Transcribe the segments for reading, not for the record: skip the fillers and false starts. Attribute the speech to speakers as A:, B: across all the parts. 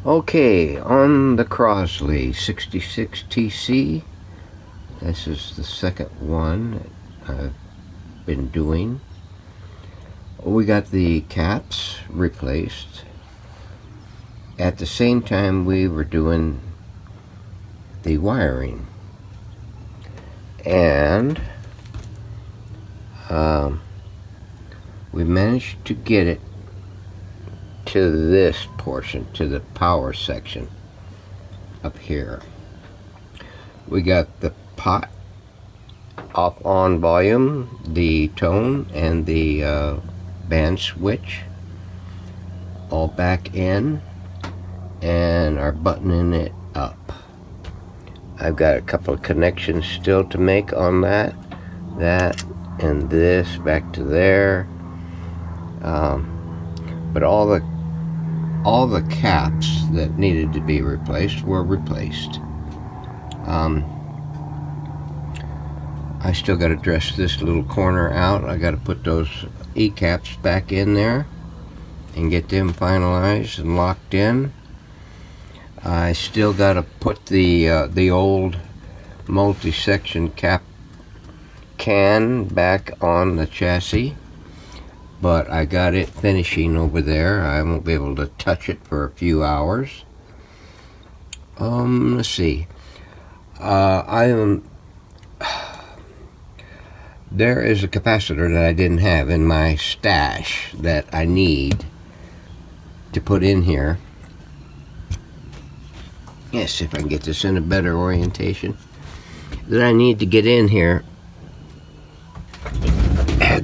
A: Okay, on the Crosley 66 TC, this is the second one I've been doing. We got the caps replaced. At the same time we were doing the wiring. And we managed to get it to this portion, to the power section up here. We got the pot off on volume, the tone, and the band switch all back in, and are buttoning it up. I've got a couple of connections still to make on that and this back to there, but all the caps that needed to be replaced were replaced. I still got to dress this little corner out. I got to put those E-caps back in there and get them finalized and locked in. I still got to put the old multi-section cap can back on the chassis, but I got it finishing over there. I won't be able to touch it for a few hours. Let's see. There is a capacitor that I didn't have in my stash that I need to put in here. Yes, if I can get this in a better orientation. That I need to get in here.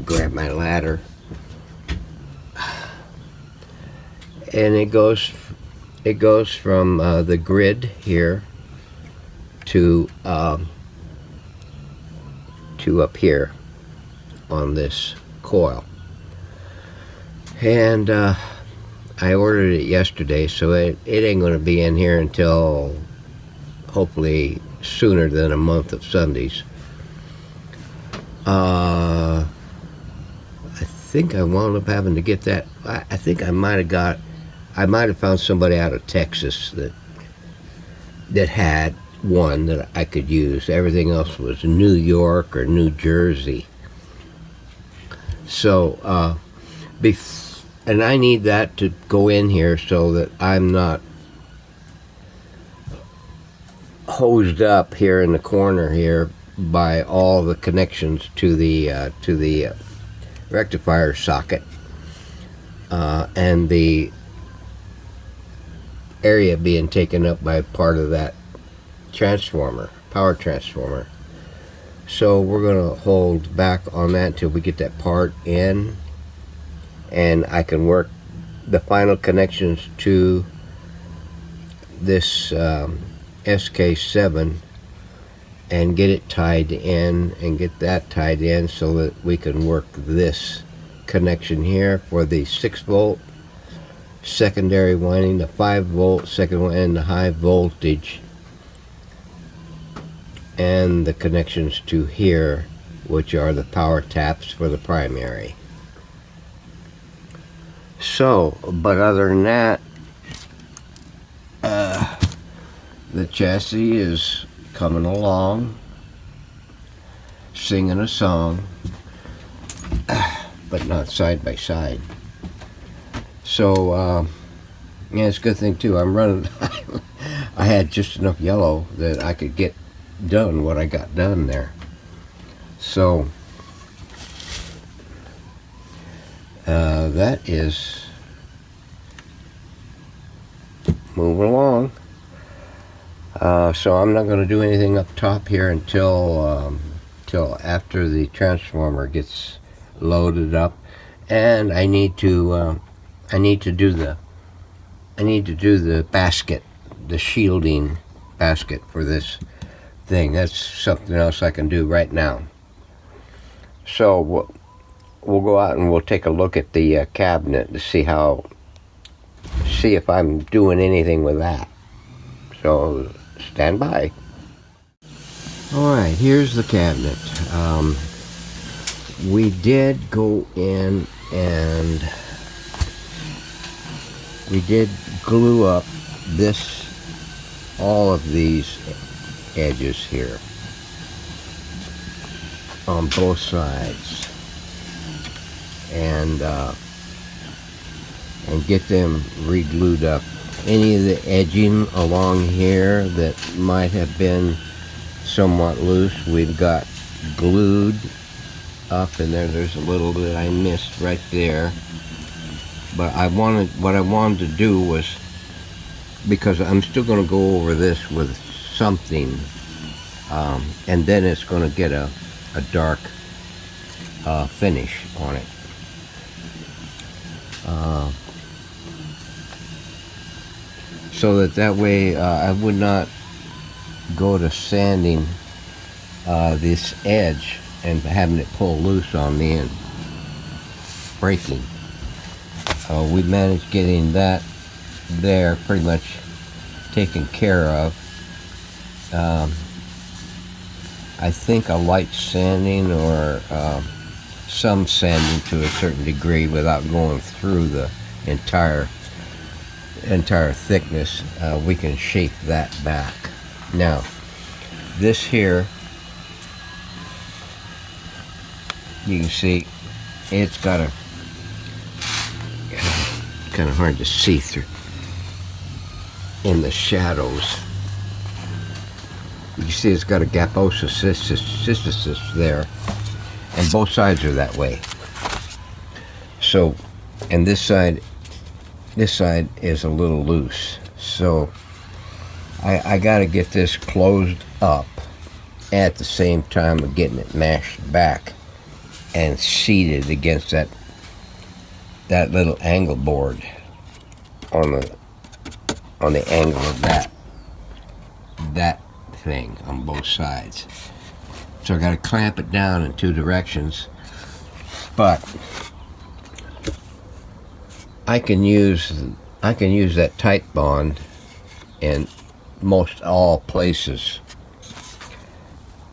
A: Grab my ladder. And it goes from the grid here to up here on this coil. And I ordered it yesterday, so it ain't going to be in here until hopefully sooner than a month of Sundays. I think I wound up having to get that. I think I might have found somebody out of Texas that had one that I could use. Everything else was New York or New Jersey. So, and I need that to go in here so that I'm not hosed up here in the corner here by all the connections to the rectifier socket and the area being taken up by part of that transformer, power transformer. So we're going to hold back on that until we get that part in, and I can work the final connections to this SK7 and get it tied in and get that tied in so that we can work this connection here for the 6-volt secondary winding, the 5-volt second one, and the high voltage, and the connections to here, which are the power taps for the primary. So, but other than that, the chassis is coming along, singing a song, but not side by side. So, yeah, it's a good thing too. I'm running. I had just enough yellow that I could get done what I got done there. So, that is moving along. So I'm not going to do anything up top here until after the transformer gets loaded up, and I need to do the basket, the shielding basket for this thing. That's something else I can do right now. So we'll go out and we'll take a look at the cabinet to see if I'm doing anything with that. So stand by. Alright, here's the cabinet. We did go in and we did glue up all of these edges here on both sides, and get them re-glued up. Any of the edging along here that might have been somewhat loose, we've got glued up, and there's a little that I missed right there. But what I wanted to do was, because I'm still going to go over this with something, and then it's going to get a dark finish on it. So that way I would not go to sanding this edge and having it pull loose on me and breaking. We managed getting that there pretty much taken care of. I think a light sanding or some sanding to a certain degree without going through the entire thickness, we can shape that back. Now, this here, you can see it's got a kind of hard to see through in the shadows. You can see it's got a gapocystosis there, and both sides are that way. So, and this side is a little loose. So I got to get this closed up at the same time of getting it mashed back and seated against that little angle board on the angle of that thing on both sides. So I got to clamp it down in two directions, but I can use that tight bond in most all places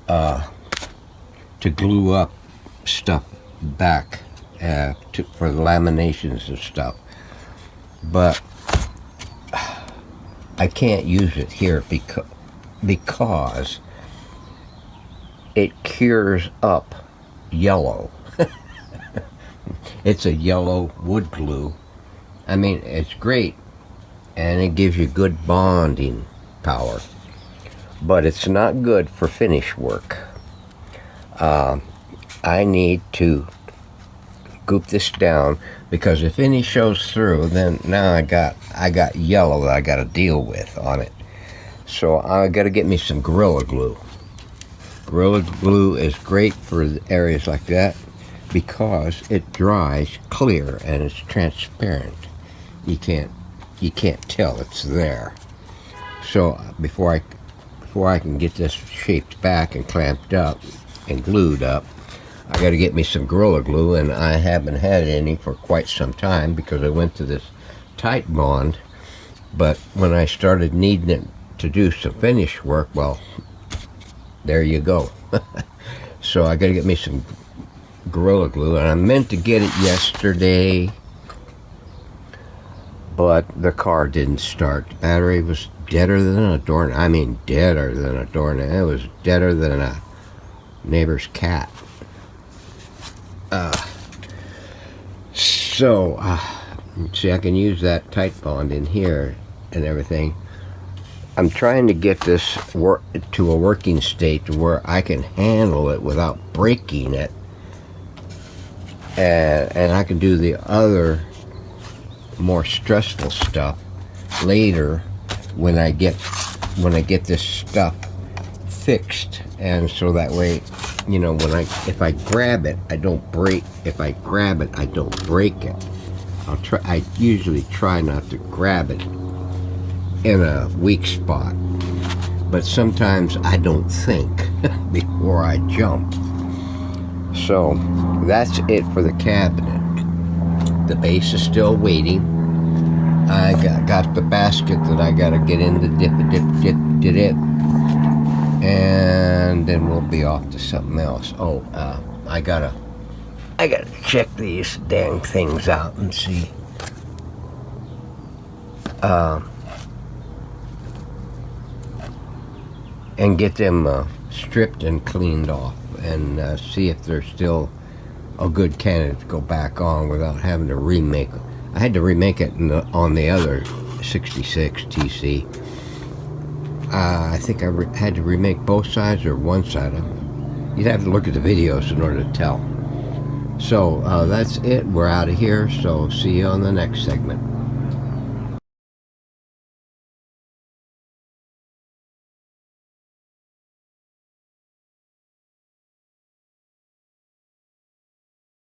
A: to glue up stuff back for the laminations and stuff. But I can't use it here because it cures up yellow. It's a yellow wood glue. I mean, it's great, and it gives you good bonding power, but it's not good for finish work. I need to goop this down, because if any shows through, then now I got yellow that I got to deal with on it. So I got to get me some Gorilla Glue. Gorilla Glue is great for areas like that because it dries clear and it's transparent. You can't tell it's there. So before I can get this shaped back and clamped up and glued up, I got to get me some Gorilla Glue, and I haven't had any for quite some time because I went to this tight bond. But when I started needing it to do some finish work, well, there you go. So I got to get me some Gorilla Glue, and I meant to get it yesterday, but the car didn't start. The battery was deader than a doornail. I mean, deader than a doornail. It was deader than a neighbor's cat. See, I can use that tight bond in here and everything. I'm trying to get this to a working state to where I can handle it without breaking it, and I can do the other more stressful stuff later when I get this stuff fixed. And so that way, you know, if I grab it, I don't break. If I grab it, I don't break it. I usually try not to grab it in a weak spot, but sometimes I don't think before I jump. So that's it for the cabinet. The base is still waiting. I got the basket that I gotta get in to dip it, and then we'll be off to something else. Oh, I gotta check these dang things out and see. and get them stripped and cleaned off, and see if they're still a good candidate to go back on without having to remake. I had to remake it on the other 66 TC. I think I had to remake both sides or one side of it. You'd have to look at the videos in order to tell. So that's it. We're out of here. So see you on the next segment.